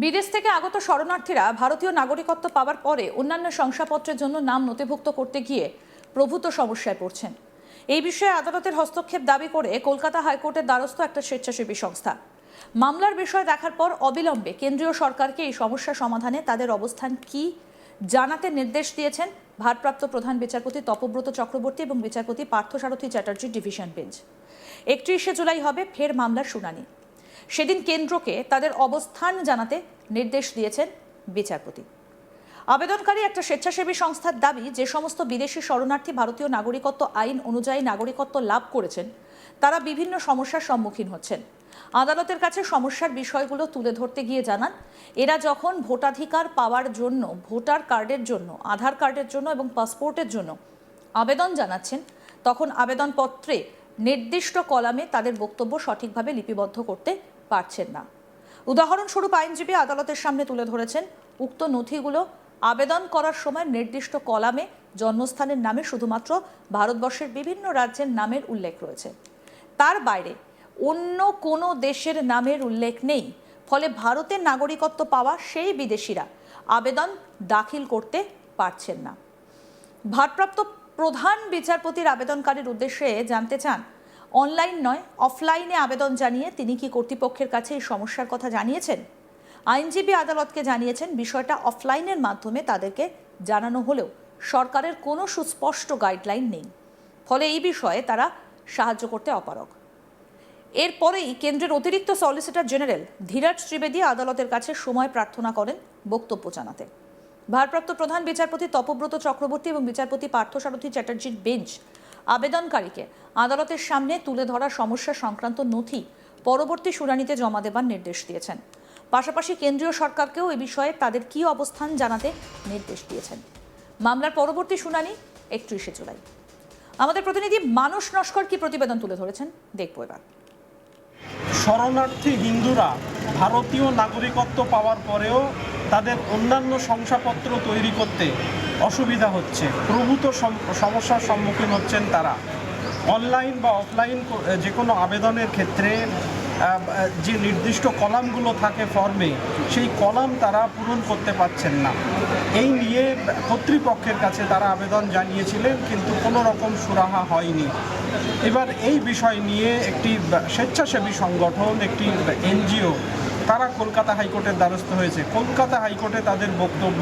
বিদেশ থেকে আগত শরণার্থীরা ভারতীয় নাগরিকত্ব পাওয়ার পরে অন্যান্য শংসাপত্রের জন্য নাম নথিভুক্ত করতে গিয়ে প্রভূত সমস্যায় পড়ছেন। এই বিষয়ে আদালতের হস্তক্ষেপ দাবি করে কলকাতা হাইকোর্টের দ্বারস্থ একটা স্বেচ্ছাসেবী সংস্থা। মামলার বিষয় দেখার পর অবিলম্বে কেন্দ্রীয় সরকারকে এই সমস্যা সমাধানে তাদের অবস্থান কি জানাতে নির্দেশ দিয়েছেন ভারপ্রাপ্ত প্রধান বিচারপতি তপব্রত চক্রবর্তী এবং বিচারপতি পার্থসারথী চ্যাটার্জি ডিভিশন বেঞ্চ। 31শে জুলাই হবে ফের মামলার শুনানি। সেদিন কেন্দ্রকে তাদের অবস্থান জানাতে নির্দেশ দিয়েছেন বিচারপতি। আবেদনকারী একটা স্বেচ্ছাসেবী সংস্থার দাবি, যে সমস্ত বিদেশি শরণার্থী ভারতীয় নাগরিকত্ব আইন অনুযায়ী নাগরিকত্ব লাভ করেছেন তারা বিভিন্ন সমস্যার সম্মুখীন হচ্ছেন। আদালতের কাছে সমস্যার বিষয়গুলো তুলে ধরতে গিয়ে জানান, এরা যখন ভোটাধিকার পাওয়ার জন্য ভোটার কার্ডের জন্য, আধার কার্ডের জন্য এবং পাসপোর্টের জন্য আবেদন জানাচ্ছেন, তখন আবেদনপত্রে নির্দিষ্ট কলামে তাদের বক্তব্য সঠিকভাবে লিপিবদ্ধ করতে পারছেন না। উদাহরণস্বরূপ আইনজীবী আদালতের সামনে তুলে ধরেছেন, উক্ত নথিগুলো আবেদন করার সময় নির্দিষ্ট কলামে জন্মস্থানের নামে শুধুমাত্র ভারতবর্ষের বিভিন্ন রাজ্যের নামের উল্লেখ রয়েছে, তার বাইরে অন্য কোনো দেশের নামের উল্লেখ নেই। ফলে ভারতের নাগরিকত্ব পাওয়া সেই বিদেশিরা আবেদন দাখিল করতে পারছেন না। ভারপ্রাপ্ত প্রধান বিচারপতির আবেদনকারীর উদ্দেশ্যে জানতে চান, অনলাইন নয় অফলাইনে আবেদন জানিয়ে তিনি কি কর্তৃপক্ষের কাছে এই সমস্যার কথা জানিয়েছেন? আইনজীবী আদালতকে জানিয়েছেন, বিষয়টা অফলাইনের মাধ্যমে তাদেরকে জানানো হলেও সরকারের কোনো সুস্পষ্ট গাইডলাইন নেই, ফলে এই বিষয়ে তারা সাহায্য করতে অপারগ। এরপরেই কেন্দ্রের অতিরিক্ত সলিসিটর জেনারেল ধীরাজ ত্রিবেদী আদালতের কাছে সময় প্রার্থনা করেন বক্তব্য জানাতে। ভারপ্রাপ্ত প্রধান বিচারপতি তপব্রত চক্রবর্তী এবং বিচারপতি পার্থসারথী চ্যাটার্জির বেঞ্চ আবেদনকারীকে আদালতের সামনে তুলে ধরা সমস্যা সংক্রান্ত নথি পরবর্তী শুনানিতে জমা দেবার নির্দেশ দিয়েছেন। পাশাপাশি কেন্দ্রীয় সরকারকেও এ বিষয়ে তাদের কী অবস্থান জানাতে নির্দেশ দিয়েছেন। মামলার পরবর্তী শুনানি 31শে জুলাই। আমাদের প্রতিনিধি মানস নস্কর কি প্রতিবেদন তুলে ধরেছেন দেখব এবার। শরণার্থী হিন্দুরা ভারতীয় নাগরিকত্ব পাওয়ার পরেও তাদের অন্যান্য শংসাপত্র তৈরি করতে অসুবিধা হচ্ছে, প্রভূত সমস্যার সম্মুখীন হচ্ছেন তারা। অনলাইন বা অফলাইন যে কোনো আবেদনের ক্ষেত্রে যে নির্দিষ্ট কলামগুলো থাকে ফর্মে, সেই কলাম তারা পূরণ করতে পারছেন না। এই নিয়ে কর্তৃপক্ষের কাছে তারা আবেদন জানিয়েছিলেন, কিন্তু কোনো রকম সুরাহা হয়নি। এবার এই বিষয় নিয়ে একটি স্বেচ্ছাসেবী সংগঠন, একটি এনজিও, তারা কলকাতা হাইকোর্টের দ্বারস্থ হয়েছে। কলকাতা হাইকোর্টে তাদের বক্তব্য,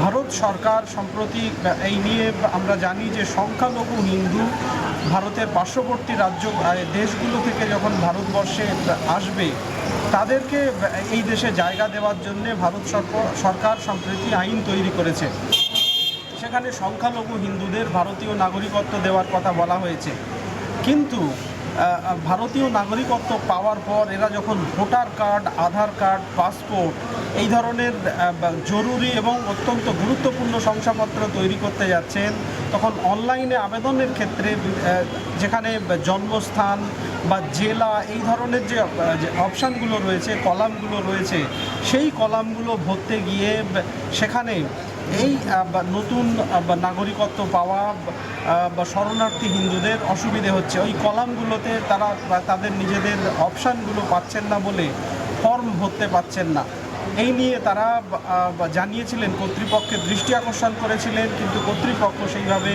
ভারত সরকার সম্প্রতি এই নিয়ে আমরা জানি যে সংখ্যালঘু হিন্দু ভারতের পার্শ্ববর্তী দেশগুলো থেকে যখন ভারতবর্ষে আসবে, তাদেরকে এই দেশে জায়গা দেওয়ার জন্যে ভারত সরকার সম্প্রতি আইন তৈরি করেছে। সেখানে সংখ্যালঘু হিন্দুদের ভারতীয় নাগরিকত্ব দেওয়ার কথা বলা হয়েছে, কিন্তু ভারতীয় নাগরিকত্ব পাওয়ার পর এরা যখন ভোটার কার্ড, আধার কার্ড, পাসপোর্ট এই ধরনের জরুরি এবং অত্যন্ত গুরুত্বপূর্ণ শংসাপত্র তৈরি করতে যাচ্ছেন, তখন অনলাইনে আবেদনের ক্ষেত্রে যেখানে জন্মস্থান বা জেলা এই ধরনের যে অপশানগুলো রয়েছে, কলামগুলো রয়েছে, সেই কলামগুলো ভরতে গিয়ে সেখানে এই নতুন নাগরিকত্ব পাওয়া বা শরণার্থী হিন্দুদের অসুবিধে হচ্ছে। ওই কলামগুলোতে তারা তাদের নিজেদের অপশানগুলো পাচ্ছেন না বলে ফর্ম ভরতে পারছেন না। এই নিয়ে তারা জানিয়েছিলেন, কর্তৃপক্ষের দৃষ্টি আকর্ষণ করেছিলেন, কিন্তু কর্তৃপক্ষ সেইভাবে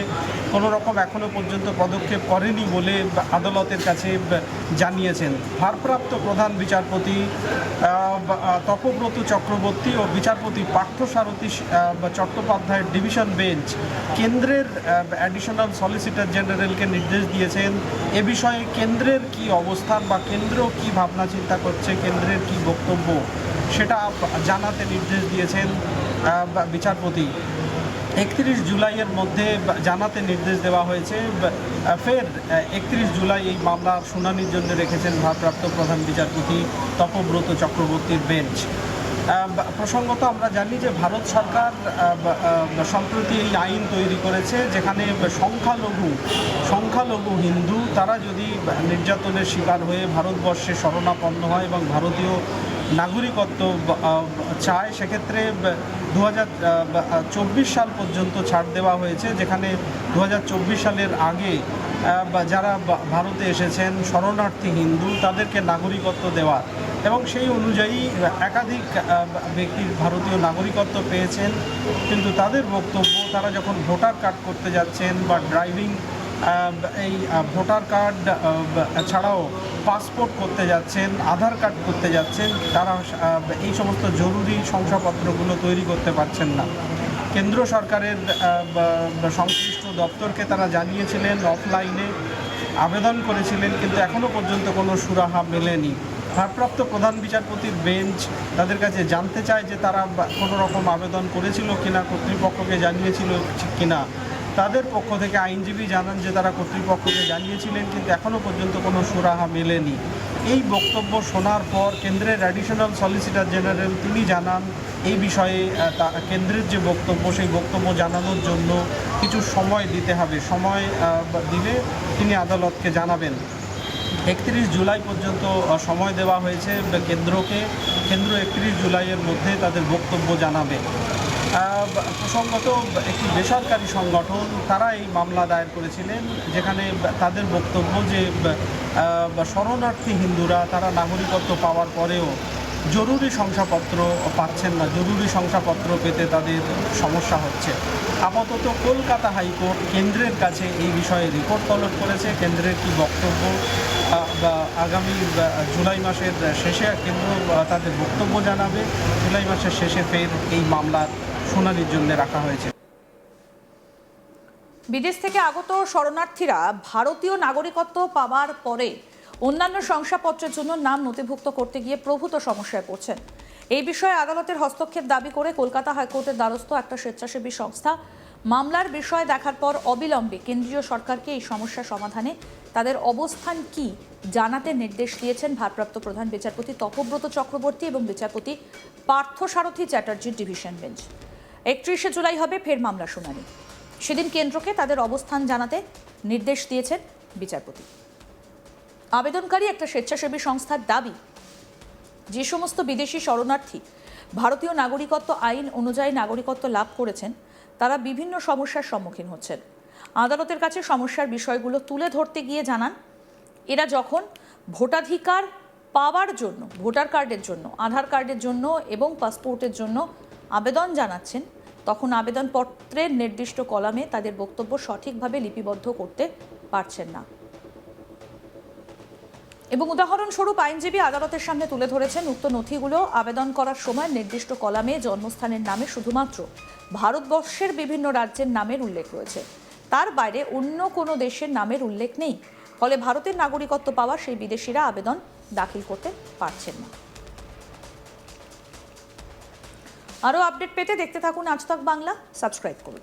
কোনো রকম এখনও পর্যন্ত পদক্ষেপ করেনি বলে আদালতের কাছে জানিয়েছেন। ভারপ্রাপ্ত প্রধান বিচারপতি তপব্রত চক্রবর্তী ও বিচারপতি পার্থসারথী চট্টোপাধ্যায়ের ডিভিশন বেঞ্চ কেন্দ্রের অ্যাডিশনাল সলিসিটর জেনারেলকে নির্দেশ দিয়েছেন, এ বিষয়ে কেন্দ্রের কি অবস্থান বা কেন্দ্র কি ভাবনা চিন্তা করছে, কেন্দ্রের কি বক্তব্য সেটা জানাতে নির্দেশ দিয়েছেন বিচারপতি। 31 জুলাইয়ের মধ্যে জানাতে নির্দেশ দেওয়া হয়েছে। ফের 31 জুলাই এই মামলার শুনানির জন্য রেখেছেন ভারপ্রাপ্ত প্রধান বিচারপতি তপব্রত চক্রবর্তীর বেঞ্চ। প্রসঙ্গত আমরা জানি যে ভারত সরকার সম্প্রতি এই আইন তৈরি করেছে, যেখানে সংখ্যালঘু হিন্দু তারা যদি নির্যাতনের শিকার হয়ে ভারতবর্ষে শরণাপন্ন হয় এবং ভারতীয় নাগরিকত্ব চায়, সেক্ষেত্রে 2024 সাল পর্যন্ত ছাড় দেওয়া হয়েছে, যেখানে 2024 সালের আগে যারা ভারতে এসেছেন শরণার্থী হিন্দু তাদেরকে নাগরিকত্ব দেওয়ার এবং সেই অনুযায়ী একাধিক ব্যক্তির ভারতীয় নাগরিকত্ব পেয়েছেন, কিন্তু তাদের বক্তব্য তারা যখন ভোটার কার্ড করতে যাচ্ছেন বা ড্রাইভিং এই ভোটার কার্ড ছাড়াও পাসপোর্ট করতে যাচ্ছেন, আধার কার্ড করতে যাচ্ছেন, তারা এই সমস্ত জরুরি শংসাপত্রগুলো তৈরি করতে পারছেন না। কেন্দ্র সরকারের সংশ্লিষ্ট দপ্তরকে তারা জানিয়েছিলেন, অফলাইনে আবেদন করেছিলেন, কিন্তু এখনও পর্যন্ত কোনো সুরাহা মেলেনি। ভারপ্রাপ্ত প্রধান বিচারপতির বেঞ্চ তাদের কাছে জানতে চায় যে তারা কোনো রকম আবেদন করেছিল কিনা, কর্তৃপক্ষকে জানিয়েছিল কিনা। তাদের পক্ষ থেকে আইনজীবী জানান যে তারা কর্তৃপক্ষকে জানিয়েছিলেন, কিন্তু এখনও পর্যন্ত কোনো সুরাহা মেলেনি। এই বক্তব্য শোনার পর কেন্দ্রের অ্যাডিশনাল সলিসিটর জেনারেল তিনি জানান এই বিষয়ে কেন্দ্রের যে বক্তব্য সেই বক্তব্য জানানোর জন্য কিছু সময় দিতে হবে। সময় দিলে তিনি আদালতকে জানাবেন। 31 জুলাই পর্যন্ত সময় দেওয়া হয়েছে কেন্দ্রকে। কেন্দ্র 31 জুলাইয়ের মধ্যে তাদের বক্তব্য জানাবে। প্রসঙ্গত একটি বেসরকারি সংগঠন তারা এই মামলা দায়ের করেছিলেন, যেখানে তাদের বক্তব্য যে শরণার্থী হিন্দুরা তারা নাগরিকত্ব পাওয়ার পরেও জরুরি শংসাপত্র পাচ্ছেন না, জরুরি শংসাপত্র পেতে তাদের সমস্যা হচ্ছে। আপাতত কলকাতা হাইকোর্ট কেন্দ্রের কাছে এই বিষয়ে রিপোর্ট তলব করেছে। কেন্দ্রের কি বক্তব্য আগামী জুলাই মাসের শেষে কেন্দ্র তাদের বক্তব্য জানাবে। জুলাই মাসের শেষে ফের এই মামলার শুনানির জন্য রাখা হয়েছে। বিদেশ থেকে আগত শরণার্থীরা ভারতীয় নাগরিকত্ব পাওয়ার পরে অন্যান্য শংসাপত্রের জন্য নাম নথিভুক্ত করতে গিয়ে প্রভূত সমস্যায় পড়ছেন। এই বিষয়ে আদালতের হস্তক্ষেপ দাবি করে কলকাতা হাইকোর্টের দ্বারস্থ একটা স্বেচ্ছাসেবী সংস্থা মামলার বিষয় দেখার পর অবিলম্বে কেন্দ্রীয় সরকারকে এই সমস্যা সমাধানে তাদের অবস্থান কি জানাতে নির্দেশ দিয়েছেন ভারপ্রাপ্ত প্রধান বিচারপতি তপব্রত চক্রবর্তী এবং বিচারপতি পার্থসারথী চ্যাটার্জির ডিভিশন বেঞ্চ। 31 জুলাই হবে ফের মামলা শুনানি। সেদিন কেন্দ্রকে তাদের অবস্থান জানাতে নির্দেশ দিয়েছেন বিচারপতি। আবেদনকারী একটা স্বেচ্ছাসেবী সংস্থার দাবি, যে সমস্ত বিদেশি শরণার্থী ভারতীয় নাগরিকত্ব আইন অনুযায়ী নাগরিকত্ব লাভ করেছেন তারা বিভিন্ন সমস্যার সম্মুখীন হচ্ছেন। আদালতের কাছে সমস্যার বিষয়গুলো তুলে ধরতে গিয়ে জানান, এরা যখন ভোটাধিকার পাওয়ার জন্য, ভোটার কার্ডের জন্য, আধার কার্ডের জন্য এবং পাসপোর্টের জন্য আবেদন জানাচ্ছেন, তখন আবেদনপত্রের নির্দিষ্ট কলামে তাদের বক্তব্য সঠিকভাবে লিপিবদ্ধ করতে পারছেন না। এবং উদাহরণস্বরূপ আইনজীবী আদালতের সামনে তুলে ধরেছেন উক্ত নথিগুলো আবেদন করার সময় নির্দিষ্ট কলামে জন্মস্থানের নামে শুধুমাত্র ভারতবর্ষের বিভিন্ন রাজ্যের নামের উল্লেখ রয়েছে, তার বাইরে অন্য কোনো দেশের নামের উল্লেখ নেই। ফলে ভারতের নাগরিকত্ব পাওয়া সেই বিদেশিরা আবেদন দাখিল করতে পারছেন না। আরও আপডেট পেতে দেখতে থাকুন আজ তাক বাংলা, সাবস্ক্রাইব করুন।